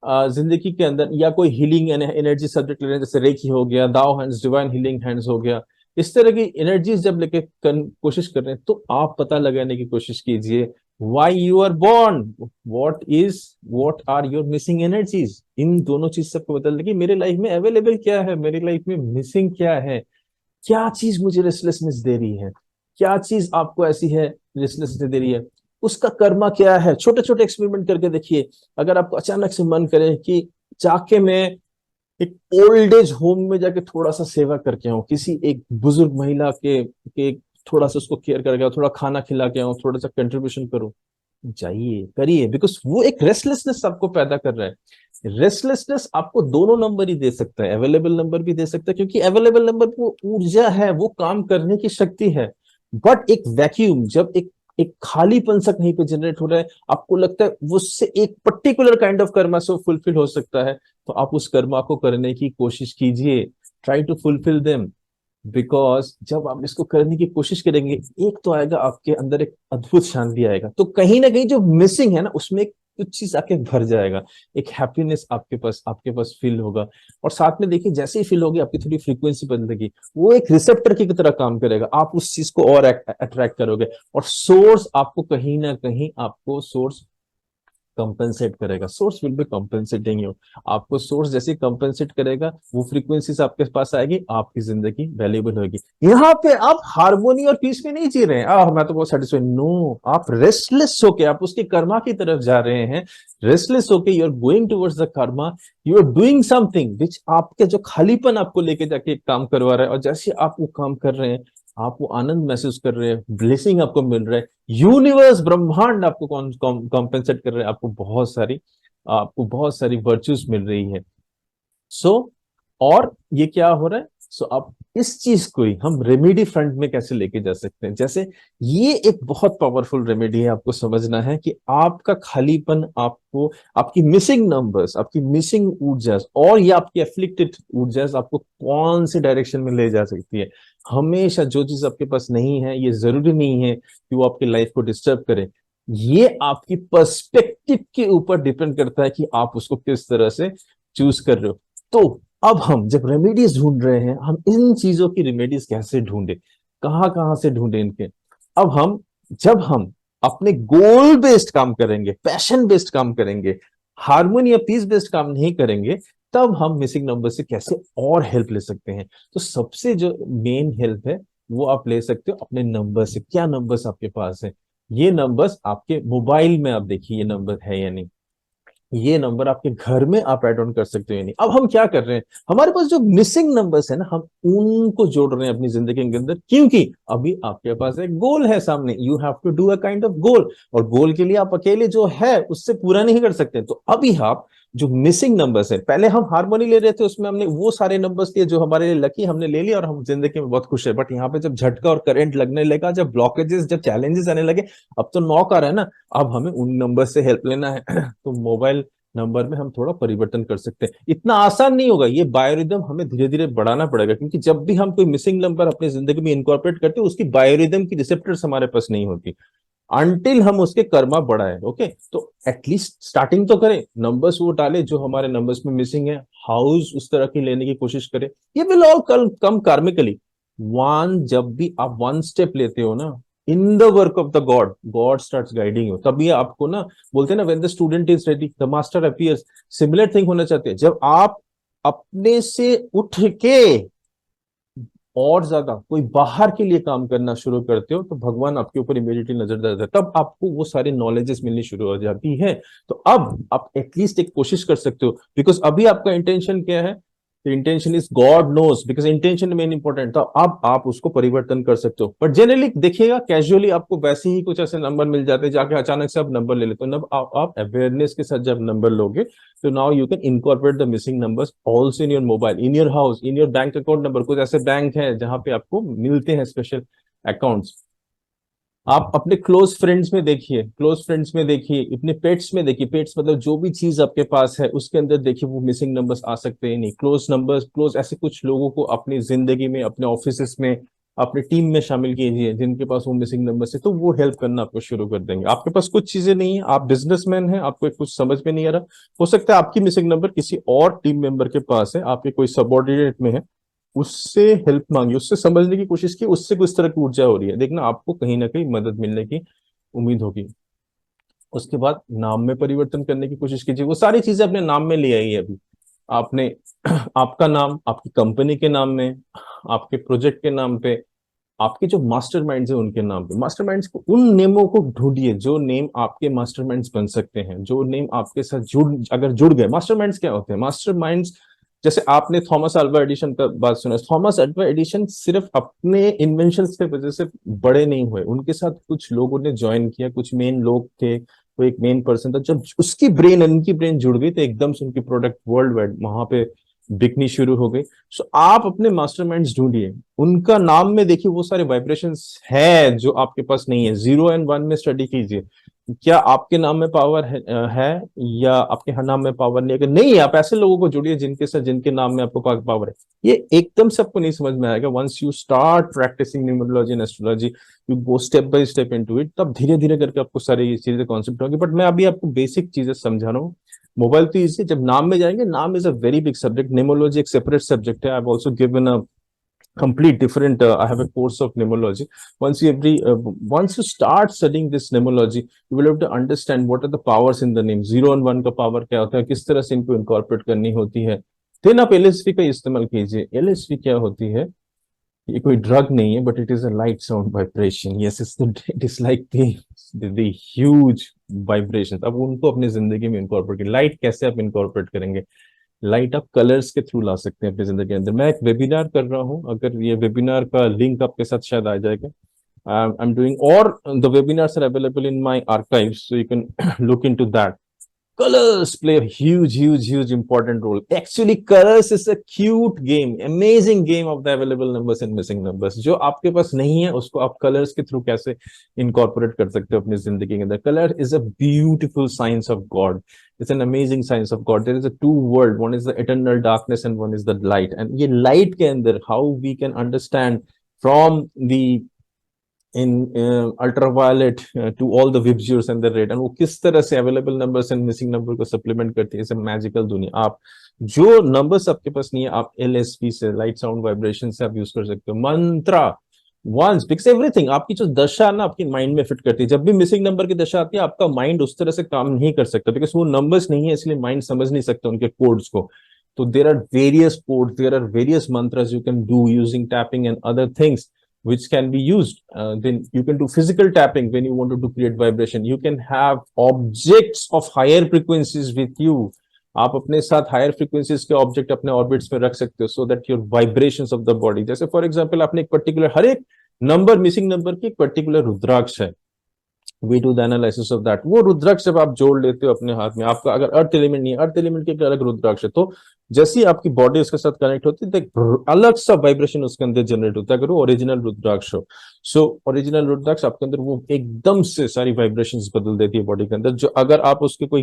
जिंदगी के अंदर, या कोई हीलिंग एनर्जी सब्जेक्ट ले रहे हैं जैसे रेकी हो गया, दाओ हैंड्स, डिवाइन हीलिंग हैंड्स हो गया, इस तरह की एनर्जीज जब लेके कोशिश कर रहे हैं तो आप पता लगाने की कोशिश कीजिए why you are born, what are your missing energies. इन दोनों चीज सबको बता दें कि मेरे लाइफ में अवेलेबल क्या है, मेरी लाइफ में मिसिंग क्या है, क्या चीज मुझे रेस्टलेसनेस दे रही है, क्या चीज आपको ऐसी है रेस्टलेसनेस दे रही है, उसका कर्मा क्या है। छोटे छोटे एक्सपेरिमेंट करके देखिए। अगर आपको अचानक से मन करे कि जाके मैं एक ओल्ड एज होम में जाके थोड़ा सा सेवा करके आऊं, किसी एक बुजुर्ग महिला के थोड़ा सा उसको केयर करके आऊं, थोड़ा खाना खिला के आऊं, थोड़ा सा कंट्रीब्यूशन करूं, जाइए करिए, बिकॉज वो एक रेस्टलेसनेस आपको पैदा कर रहा है। रेस्टलेसनेस आपको दोनों नंबर ही दे सकता है, अवेलेबल नंबर भी दे सकता है, क्योंकि अवेलेबल नंबर वो ऊर्जा है, वो काम करने की शक्ति है। बट एक वैक्यूम, जब एक एक खालीपन सा कहीं पे जनरेट हो रहा है, आपको लगता है उससे एक पर्टिकुलर काइंड ऑफ कर्मा से फुलफिल हो सकता है, तो आप उस कर्मा को करने की कोशिश कीजिए, try to fulfil them. Because जब आप इसको करने की कोशिश करेंगे, एक तो आएगा आपके अंदर एक अद्भुत शांति आएगा, तो कहीं ना कहीं जो मिसिंग है ना उसमें एक कुछ चीज आके भर जाएगा, एक हैप्पीनेस आपके पास फील होगा। और साथ में देखिए जैसे ही फील होगी आपकी थोड़ी फ्रीक्वेंसी बदलेगी, वो एक रिसेप्टर की तरह काम करेगा, आप उस चीज को और अट्रैक्ट करोगे, और सोर्स आपको कहीं ना कहीं आपको सोर्स कंपेंसेट करेगा, source will be compensating you. आपको सोर्स जैसे कंपेंसेट करेगा, वो फ्रीक्वेंसीज आपके पास आएगी, आपकी जिंदगी वैल्यूबल होगी। यहाँ पे आप हार्मोनी और पीस में नहीं जी रहे हैं, मैं तो बहुत सेटिस्फाइड, नो, आप रेस्टलेस होके आप उसके कर्मा की तरफ जा रहे हैं। रेस्टलेस होके you are going towards the karma, you are doing something which आपके जो खालीपन आपको लेके जाके काम करवा रहा है, और जैसे आप वो काम कर रहे हैं आप वो आनंद महसूस कर रहे हैं, ब्लेसिंग आपको मिल रहा है, यूनिवर्स ब्रह्मांड आपको कॉम्पेंसेट कर रहे हैं, आपको बहुत सारी वर्च्यूज मिल रही है। सो और ये क्या हो रहा है, सो अब इस चीज को ही हम रेमेडी फ्रंट में कैसे लेके जा सकते हैं, जैसे ये एक बहुत पावरफुल रेमेडी है। आपको समझना है कि आपका खालीपन, आपको आपकी मिसिंग नंबर्स, आपकी मिसिंग ऊर्जास और या आपकी एफ्लिक्टेड ऊर्जास आपको कौन से डायरेक्शन में ले जा सकती है। हमेशा जो चीज आपके पास नहीं है, ये जरूरी नहीं है कि वो आपकी लाइफ को डिस्टर्ब करे। ये आपकी पर्सपेक्टिव के ऊपर डिपेंड करता है कि आप उसको किस तरह से चूज कर रहे हो। तो अब हम जब रेमेडीज ढूंढ रहे हैं, हम इन चीजों की रेमेडीज कैसे ढूंढे, कहां कहां से ढूंढे इनके। अब हम जब हम अपने गोल बेस्ड काम करेंगे, पैशन बेस्ड काम करेंगे, हार्मोनी या पीस बेस्ड काम नहीं करेंगे, तब हम मिसिंग नंबर से कैसे और हेल्प ले सकते हैं। तो सबसे जो मेन हेल्प है वो आप ले सकते हो अपने नंबर से। क्या नंबर्स आपके पास है, ये नंबर्स आपके मोबाइल में आप देखिए ये नंबर है या नहीं। ये नंबर आपके घर में आप ऐड ऑन कर सकते हो या नहीं। अब हम क्या कर रहे हैं, हमारे पास जो मिसिंग नंबर्स है ना, हम उनको जोड़ रहे हैं अपनी जिंदगी के अंदर, क्योंकि अभी आपके पास एक गोल है सामने। You have to do a kind of goal, और गोल के लिए आप अकेले जो है उससे पूरा नहीं कर सकते। तो अभी आप जो मिसिंग नंबर्स है, पहले हम हारमोनी ले रहे थे, उसमें हमने वो सारे नंबर्स लिए जो हमारे लिए लकी, हमने ले लिया और हम जिंदगी में बहुत खुश है। बट यहाँ पे जब झटका और करंट लगने लगा, जब ब्लॉकेजेस, जब चैलेंजेस आने लगे, अब तो नॉक आ रहा है ना, अब हमें उन नंबर से हेल्प लेना है। तो मोबाइल नंबर में हम थोड़ा परिवर्तन कर सकते हैं। इतना आसान नहीं होगा, ये बायोरिदम हमें धीरे धीरे बढ़ाना पड़ेगा, क्योंकि जब भी हम कोई मिसिंग नंबर अपनी जिंदगी में इनकॉर्पोरेट करते हैं, उसकी बायोरिदम की रिसेप्टर्स हमारे पास नहीं होती अनटिल हम उसके कर्मा बढ़ाए। ओके, तो एटलीस्ट स्टार्टिंग तो करें, नंबर्स वो डाले जो हमारे नंबर्स में मिसिंग है, हाउस उस तरह की लेने की कोशिश करें। ये विल ऑल कम कार्मिकली। वन जब भी आप वन स्टेप लेते हो ना in the work of the God, God starts guiding you. तभी आपको ना बोलते हैं ना, when the student is ready the master appears. Similar thing होना चाहते हैं, जब आप अपने से उठ के और ज्यादा कोई बाहर के लिए काम करना शुरू करते हो, तो भगवान आपके ऊपर इमीडिएटली नजर डालता है, तब आपको वो सारे नॉलेजेस मिलनी शुरू हो जाती है। तो अब आप एटलीस्ट एक कोशिश कर सकते हो, बिकॉज अभी आपका इंटेंशन क्या है, intention is God knows, because intention main important था। अब आप उसको परिवर्तन कर सकते हो। बट जनरली देखिएगा, कैजुअली आपको वैसे ही कुछ ऐसे नंबर मिल जाते हैं, जाके अचानक से आप नंबर ले लेते हो। नब आप अवेयरनेस के साथ जब नंबर लोगे, तो now you can incorporate the missing numbers also in your mobile, in your house, in your bank account number. कुछ ऐसे बैंक है जहां पे आपको मिलते हैं स्पेशल अकाउंट्स। आप अपने क्लोज फ्रेंड्स में देखिए, क्लोज फ्रेंड्स में देखिए, अपने पेट्स में देखिए, पेट्स मतलब जो भी चीज आपके पास है उसके अंदर देखिए वो मिसिंग नंबर्स आ सकते हैं नहीं। क्लोज नंबर्स, क्लोज ऐसे कुछ लोगों को अपनी जिंदगी में, अपने ऑफिस में, अपनी टीम में शामिल कीजिए जिनके पास वो मिसिंग नंबर्स है, तो वो हेल्प करना आपको शुरू कर देंगे। आपके पास कुछ चीजें नहीं है, आप बिजनेसमैन हैं, आपको कुछ समझ में नहीं आ रहा, हो सकता है आपकी मिसिंग नंबर किसी और टीम मेंबर के पास है, आपके कोई सबऑर्डिनेट में है, उससे हेल्प मांगी, उससे समझने की कोशिश की, उससे कुछ तरह की ऊर्जा हो रही है, देखना आपको कहीं ना कहीं मदद मिलने की उम्मीद होगी। उसके बाद नाम में परिवर्तन करने की कोशिश कीजिए, वो सारी चीजें अपने नाम में ले आई है अभी आपने। आपका नाम आपकी कंपनी के नाम में, आपके प्रोजेक्ट के नाम पे, आपके जो मास्टरमाइंड्स है उनके नाम पे। मास्टरमाइंड्स को, उन नेमों को ढूंढिए जो नेम आपके मास्टरमाइंड्स बन सकते हैं, जो नेम आपके साथ अगर जुड़ गए। मास्टरमाइंड्स क्या होते हैं, मास्टरमाइंड्स, जैसे आपने थॉमस अल्वा एडिशन का बात सुना, थॉमस अल्वा एडिशन सिर्फ अपने इन्वेंशन की वजह से बड़े नहीं हुए, उनके साथ कुछ लोगों ने ज्वाइन किया, कुछ मेन लोग थे, वो एक मेन पर्सन था। जब उसकी ब्रेन, उनकी ब्रेन जुड़ गई, तो एकदम से उनकी प्रोडक्ट वर्ल्ड वाइड वहां पे बिकनी शुरू हो गई। सो आप अपने मास्टरमाइंड्स ढूंढिए, उनका नाम में देखिए वो सारे वाइब्रेशंस है जो आपके पास नहीं है। 0 और 1 में स्टडी कीजिए, क्या आपके नाम में पावर है या आपके हर नाम में पावर नहीं है। अगर नहीं है, आप ऐसे लोगों को जुड़िए जिनके साथ, जिनके नाम में आपको पावर है। ये एकदम से आपको नहीं समझ में आएगा। Once you start practising numerology and astrology, you go step by step into it, तब धीरे धीरे करके आपको सारी ये चीजें कॉन्सेप्ट होगी। बट मैं अभी आपको बेसिक चीजें समझा रहा हूँ। मोबाइल तो इजी, जब नाम में जाएंगे, नाम is a very big subject, numerology एक सेपरेट सब्जेक्ट है। I have also given a complete different I have a course of numerology. Once you start studying this numerology, you will have to understand what are the powers in the name, 0 और 1 का power क्या होता है, किस तरह से इनको incorporate करनी होती है। फिर आप एलएसवी का इस्तेमाल कीजिए। एलएसवी क्या होती है, ये कोई ड्रग नहीं है, but it is a light sound vibration. Yes, it is like the huge vibration. अब उनको अपनी जिंदगी में इनकॉर्पोरेट, लाइट कैसे आप इनकॉर्पोरेट करेंगे, लाइट आप कलर्स के थ्रू ला सकते हैं अपनी जिंदगी के अंदर। मैं एक वेबिनार कर रहा हूँ, अगर ये वेबिनार का लिंक आपके साथ शायद आ जाएगा। आई एम डूइंग, और the webinars are available in my archives, so you can look into that. colors play a huge important role. Actually colors is a cute game, amazing game of the available numbers and missing numbers. जो आपके पास नहीं है उसको आप colors के through कैसे incorporate कर सकते हो अपनी जिंदगी के अंदर. Color is a beautiful science of God. It's an amazing science of God. There is a two world, one is the eternal darkness and one is the light. And ये light के अंदर how we can understand from the in ultraviolet to all the vibgeurs and the red, and वो किस तरह से available numbers and missing number को supplement करती है. इस मैजिकल दुनिया. आप जो नंबर्स आपके पास नहीं है आप एलएसपी से, लाइट साउंड वाइब्रेशन से आप यूज कर सकते हो. मंत्रा वंस फिक्स एवरीथिंग. आपकी जो दशा ना आपकी माइंड में फिट करती है. जब भी मिसिंग नंबर की दशा आती है आपका माइंड उस तरह से काम नहीं कर सकता बिकॉज वो नंबर्स नहीं है, इसलिए माइंड समझ नहीं सकता उनके कोड्स को. तो there are various codes, there are various mantras you can do using tapping and other things which can be used. Then you can do physical tapping when you want to create vibration. You can have objects of higher frequencies with you. आप अपने साथ higher frequencies के object अपने orbits में रख सकते हो so that your vibrations of the body. जैसे फॉर एग्जांपल आपने एक पर्टिकुलर, हर एक नंबर मिसिंग नंबर की एक पर्टिकुलर रुद्राक्ष है. We do the analysis of that. वो रुद्राक्ष जब आप जोड़ लेते हो अपने हाथ में, आपका अगर अर्थ एलिमेंट नहीं है, अर्थ एलिमेंट की एक अलग रुद्राक्ष है, तो जैसी आपकी बॉडी उसके साथ कनेक्ट होती है तो अलग सा वाइब्रेशन उसके अंदर जनरेट होता है अगर वो ओरिजिनल रुद्राक्ष हो. सो ओरिजिनल रुद्राक्ष आपके अंदर वो एकदम से सारी वाइब्रेशंस बदल देती है बॉडी के अंदर. जो अगर आप उसके कोई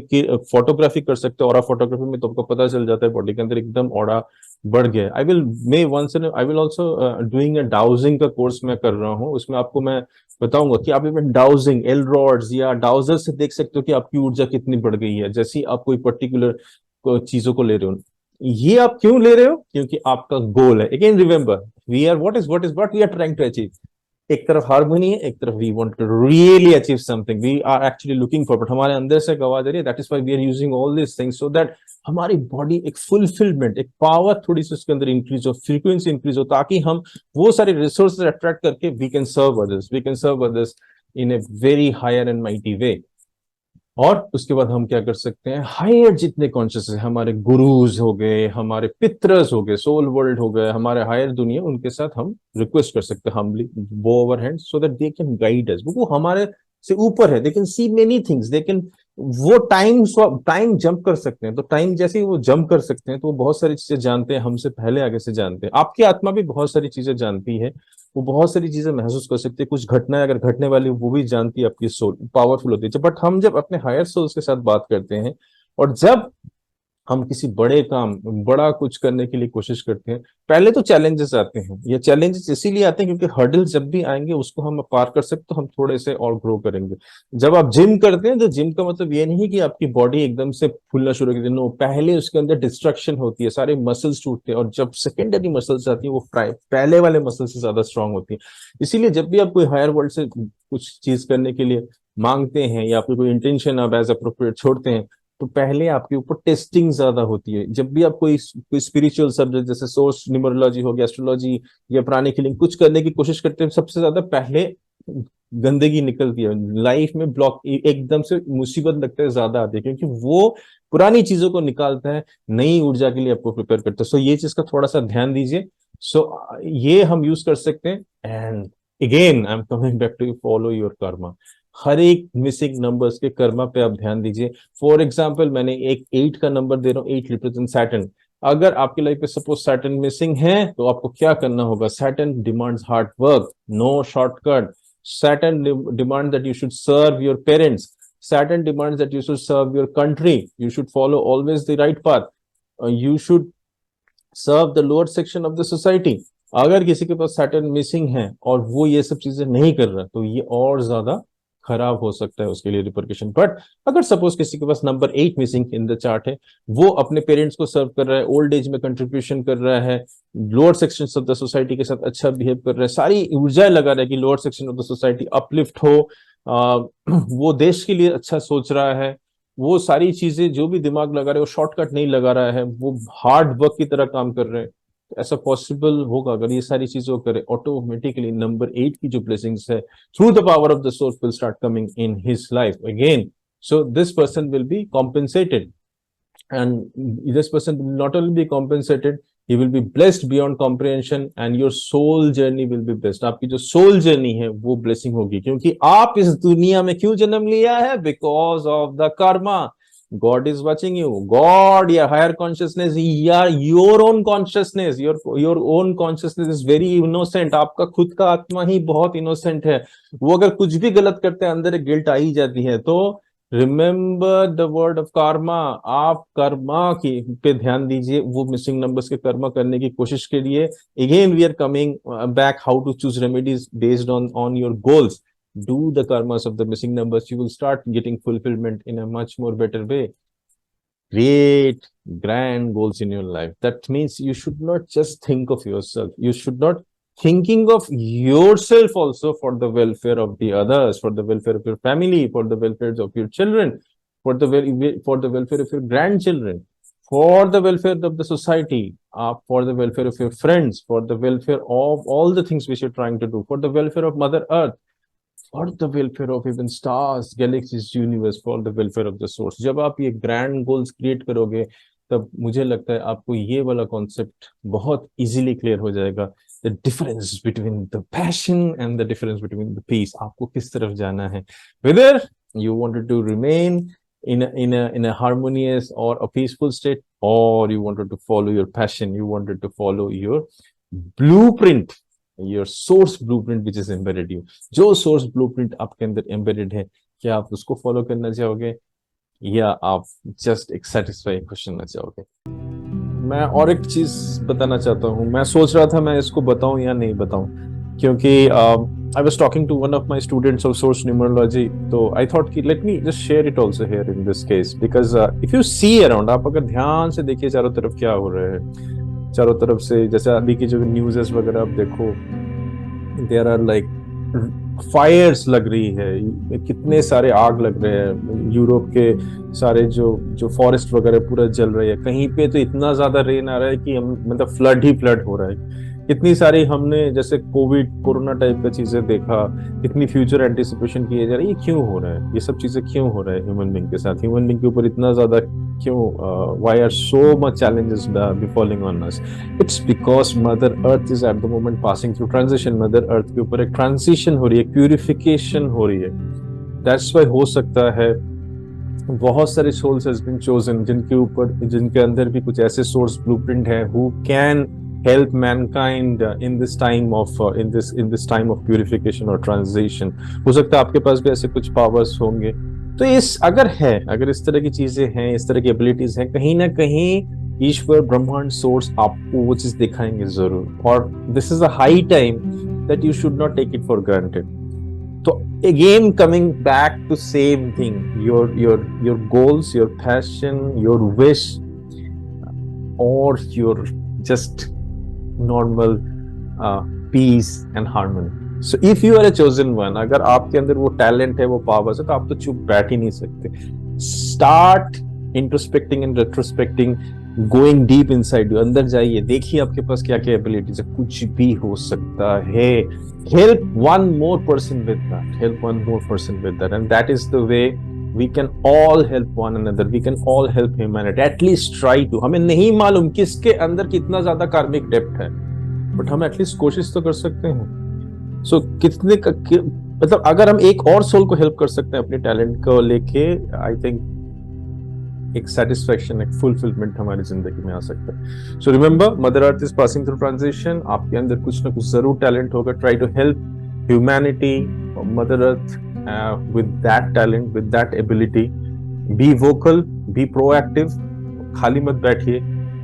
फोटोग्राफी कर सकते हो ऑरा फोटोग्राफी में तो आपको पता चल जाता है बॉडी के अंदर एकदम ऑरा बढ़ गया. I will also doing a dowsing का कोर्स मैं कर रहा हूँ. उसमें आपको मैं बताऊंगा कि आप इवन डाउजिंग एल रॉड्स या डाउजर से देख सकते हो कि आपकी ऊर्जा कितनी बढ़ गई है. जैसे आप कोई पर्टिकुलर चीजों को ले रहे हो, ये आप क्यों ले रहे हो? क्योंकि आपका गोल है. Again remember we are what we are trying to achieve. एक तरफ हार्मनी है, एक तरफ we want to really achieve something, we are actually looking for, but हमारे अंदर से एक आवाज आ रही है. That is why we are using all this things so that हमारी बॉडी एक फुलफिलमेंट, एक पावर थोड़ी सी उसके अंदर इंक्रीज हो, फ्रीक्वेंसी इंक्रीज हो, ताकि हम वो सारे रिसोर्सेज अट्रैक्ट करके we can serve others in a very higher and mighty way. और उसके बाद हम क्या कर सकते हैं, हायर जितने कॉन्शियस है, हमारे गुरुज हो गए, हमारे पितरस हो गए, सोल वर्ल्ड हो गए, हमारे हायर दुनिया, उनके साथ हम रिक्वेस्ट कर सकते हैं हम्बली, बो over hand so that they can guide us. वो हमारे से ऊपर है, they can see many things, they can, वो टाइम जंप कर सकते हैं. तो टाइम जैसे ही वो जंप कर सकते हैं तो वो बहुत सारी चीजें जानते हैं, हमसे पहले आगे से जानते हैं. आपकी आत्मा भी बहुत सारी चीजें जानती है, वो बहुत सारी चीजें महसूस कर सकती है. कुछ घटनाएं अगर घटने वाली वो भी जानती है. आपकी सोल पावरफुल होती है. बट हम जब अपने हायर सोल्स के साथ बात करते हैं और जब हम किसी बड़े काम, बड़ा कुछ करने के लिए कोशिश करते हैं, पहले तो चैलेंजेस आते हैं. ये चैलेंजेस इसीलिए आते हैं क्योंकि हर्डल्स जब भी आएंगे उसको हम पार कर सकते तो हम थोड़े से और ग्रो करेंगे. जब आप जिम करते हैं तो जिम का मतलब ये नहीं कि आपकी बॉडी एकदम से फूलना शुरू कर नो, पहले उसके अंदर डिस्ट्रक्शन होती है, सारे मसल्स टूटते हैं, और जब सेकेंडरी मसल्स आती है वो पहले वाले मसल से ज्यादा स्ट्रांग होती है. इसीलिए जब भी आप कोई हायर वर्ल्ड से कुछ चीज करने के लिए मांगते हैं या आपकी कोई इंटेंशन आप एज अप्रोप्रिएट छोड़ते हैं तो पहले आपके ऊपर टेस्टिंग ज्यादा होती है. जब भी आप कोई स्पिरिचुअल सब्जेक्ट जैसे सोर्स न्यूमरोलॉजी हो गया, एस्ट्रोलॉजी या प्राणिक हीलिंग कुछ करने की कोशिश करते हैं, सबसे ज्यादा पहले गंदगी निकलती है लाइफ में, ब्लॉक एकदम से मुसीबत लगता है ज्यादा आती है, क्योंकि वो पुरानी चीजों को निकालता है, नई ऊर्जा के लिए आपको प्रिपेयर करता है. सो ये चीज का थोड़ा सा ध्यान दीजिए. सो ये हम यूज कर सकते हैं. And again I am coming back to follow your karma. हर एक मिसिंग नंबर्स के कर्मा पे आप ध्यान दीजिए. फॉर एग्जाम्पल मैंने एक 8 का नंबर दे रहा हूँ, 8 रिप्रेजेंट सैटर्न. अगर आपकी लाइफ में सपोज सैटर्न मिसिंग है तो आपको क्या करना होगा? Saturn demands hard work, no shortcut. Saturn demands that you should serve your parents. Saturn demands that you should serve your country. You should follow always the right path. You should serve the lower section of the society. अगर किसी के पास Saturn missing है और वो ये सब चीजें नहीं कर रहा तो ये और ज्यादा खराब हो सकता है उसके लिए रिपरकशन. बट अगर सपोज किसी के पास number 8 missing in the chart है, वो अपने पेरेंट्स को सर्व कर रहा है, ओल्ड एज में कंट्रीब्यूशन कर रहा है, lower section of the society के साथ अच्छा बिहेव कर रहा है, सारी ऊर्जाएं लगा रहा है कि lower section of the society uplift हो, वो देश के लिए अच्छा सोच रहा है, वो सारी चीजें जो भी दिमाग लगा रहे हैं वो शॉर्टकट नहीं लगा रहा है, वो हार्ड वर्क की तरह काम कर रहे हैं. ऐसा पॉसिबल होगा अगर ये सारी चीजों करे, ऑटोमेटिकली नंबर 8 की जो ब्लेसिंग्स है through the power of the source will start coming in his life again. So this person will be compensated, and this person will not only be compensated, he will be blessed beyond comprehension, and your soul journey will be blessed. आपकी जो soul journey है वो blessing होगी, क्योंकि आप इस दुनिया में क्यों जन्म लिया है? Because of the karma. God is watching you. God, या higher consciousness, या your own consciousness, your own consciousness is very innocent. आपका खुद का आत्मा ही बहुत innocent है. वो अगर कुछ भी गलत करते हैं अंदर एक गिल्ट आ ही जाती है. तो remember the word of Karma. आप कर्मा की पे ध्यान दीजिए. वो मिसिंग नंबर्स के कर्मा करने की कोशिश के लिए again we are coming back. How to choose remedies based on your goals. Do the karmas of the missing numbers, you will start getting fulfillment in a much more better way. Create grand goals in your life. That means you should not just think of yourself. You should not thinking of yourself also for the welfare of the others, for the welfare of your family, for the welfare of your children, for the welfare of your grandchildren, for the welfare of the society, for the welfare of your friends, for the welfare of all the things which you're trying to do, for the welfare of Mother Earth, for the welfare of even stars, galaxies, universe, for the welfare of the source. जब आप ये grand goals create करोगे तब मुझे लगता है आपको ये वाला concept बहुत easily clear हो जाएगा. The difference between the passion and the difference between the peace. आपको किस तरफ जाना है. Whether you wanted to remain in a harmonious or a peaceful state, or you wanted to follow your passion, you wanted to follow your blueprint, your source blueprint which is embedded you. जो source blueprint आपके अंदर embedded है, क्या आप उसको follow करना चाहोगे या आप just एक satisfy खुश होना चाहोगे. मैं और एक चीज बताना चाहता हूँ. मैं सोच रहा था मैं इसको बताऊं या नहीं बताऊं, क्योंकि I was talking to one of my students of source numerology, तो I thought कि let me just share it also here in this case, because if you see around, आप अगर ध्यान से देखिए चारों तरफ क्या हो रहा है. चारों तरफ से जैसे अभी की जो न्यूज़ वगैरह आप देखो, देयर आर लाइक फायर्स लग रही है, कितने सारे आग लग रहे हैं. यूरोप के सारे जो फॉरेस्ट वगैरह पूरा जल रही है. कहीं पे तो इतना ज्यादा रेन आ रहा है कि मतलब फ्लड ही फ्लड हो रहा है. इतनी सारी हमने जैसे कोरोना टाइप का चीजें देखा, इतनी फ्यूचर एंटिसिपेशन किए जा रही है. ये क्यों हो रहा है? ये सब चीजें क्यों हो रहा है ह्यूमन बीइंग के साथ? ह्यूमन बीइंग के ऊपर इतना ज्यादा क्यों? Why are so much challenges befalling on us? It's because mother earth is at the moment passing through transition. Mother earth के ऊपर एक ट्रांजिशन हो रही है, प्यूरिफिकेशन हो रही है. दैट्स व्हाई हो सकता है बहुत सारे सोल्स हैज बीन चोजन जिनके अंदर भी कुछ ऐसे सोर्स ब्लूप्रिंट है who can help mankind in this time of purification or transition. हो सकता है आपके पास भी ऐसे कुछ powers होंगे. तो अगर इस तरह की चीजें हैं, इस तरह की एबिलिटीज हैं, कहीं ना कहीं ईश्वर ब्रह्मांड सोर्स आपको वो चीज दिखाएंगे जरूर. और this is a high time that you should not take it for granted. तो again coming back to same thing, your goals, your passion, your wish, or your just normal peace and harmony. So if you are a chosen one, अगर आपके अंदर वो talent है, वो powers है, तो आप तो चुप बैठ ही नहीं सकते. Start introspecting and retrospecting, going deep inside you. अंदर जाइए, देखिए आपके पास क्या क्या एबिलिटीज है. कुछ भी हो सकता है. Help one more person with that. Help one more person with that, and that is the way we can all help one another. We can all help humanity. At least try to. हमें नहीं मालूम किसके अंदर कितना ज्यादा कार्मिक depth है, but हम एटलीस्ट कोशिश तो कर सकते हैं. सो मतलब अगर हम एक और सोल को हेल्प कर सकते हैं अपने टैलेंट को लेके, आई थिंक एक सेटिस्फैक्शन, एक फुलफिलमेंट हमारी जिंदगी में आ सकता है. So remember, mother earth is passing through transition. आपके अंदर कुछ ना कुछ जरूर टैलेंट होगा. Try to help humanity, mother earth, with that talent, with that ability. Be vocal, be proactive. खाली मत बैठिए,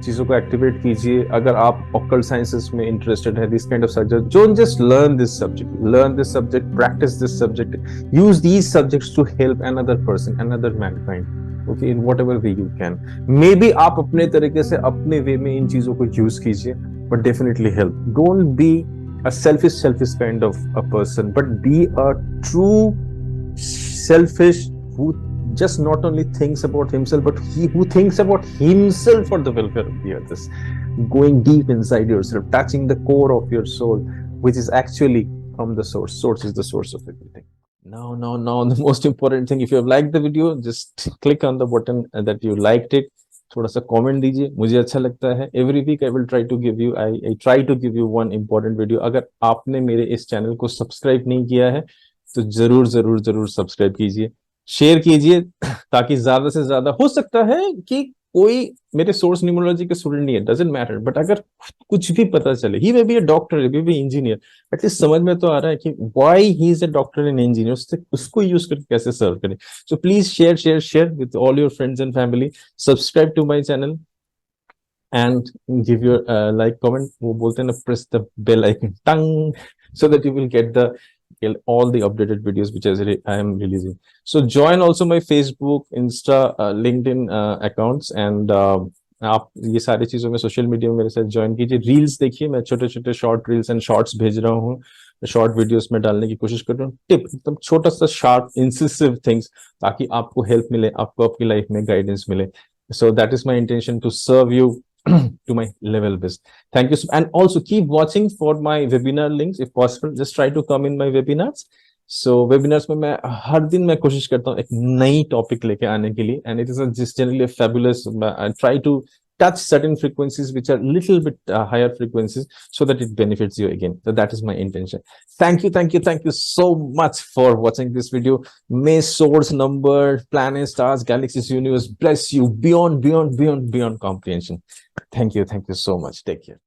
चीजों को एक्टिवेट कीजिए. अगर आप occult sciences में interested है, this kind of subject, don't just learn this subject, practice this subject, use these subjects to help another person, another mankind, okay, in whatever way you can. Maybe आप अपने तरीके से अपने वे में इन चीजों को यूज कीजिए, but definitely help. Don't be a selfish kind of a person, but be a true selfish who just not only thinks about himself, but who thinks about himself for the welfare of the others. Going deep inside yourself, touching the core of your soul, which is actually from the source. Source is the source of everything. Now, the most important thing, if you have liked the video, just click on the button that you liked it. थोड़ा सा comment दीजिए, मुझे अच्छा लगता है. Every week I will try to give you, I try to give you one important video. अगर आपने मेरे इस चैनल को सब्सक्राइब नहीं किया है तो जरूर सब्सक्राइब कीजिए. शेयर कीजिए ताकि ज्यादा से ज्यादा, हो सकता है कि कोई मेरे सोर्स न्यूमरोलॉजी के स्टूडेंट नहीं है, डजेंट मैटर, बट अगर कुछ भी पता चले, he may be a doctor, he may be engineer, at least समझ में तो आ रहा है कि why he is a doctor and engineer, उसको यूज करके कैसे सर्व करें। So please share share share with all your friends and family, subscribe to my channel and give your like comment, वो बोलते हैं ना, press the bell icon tang, so that you will get all the updated videos which I am releasing. So join also my Facebook, Insta, LinkedIn accounts, and आप ये सारी चीजों में social media में मेरे साथ ज्वाइन कीजिए। रील्स देखिए, मैं छोटे छोटे शॉर्ट रील्स एंड शॉर्ट्स भेज रहा हूँ, शॉर्ट वीडियोस में डालने की कोशिश कर रहा हूँ, टिप एकदम छोटा सा शार्प इंसिसिव थिंग्स, ताकि आपको हेल्प मिले, आपको आपकी लाइफ में गाइडेंस मिले। So that is my intention, to serve you to my level best. Thank you. And also keep watching for my webinar links. If possible, just try to come in my webinars. So webinars में मैं हर दिन मैं कोशिश करता हूँ एक नई topic लेके आने के लिए, and it is a just generally a fabulous, I try to touch certain frequencies which are little bit higher frequencies, so that it benefits you again. So that is my intention. Thank you so much for watching this video. May source, number, planets, stars, galaxies, universe bless you beyond comprehension. Thank you so much. Take care.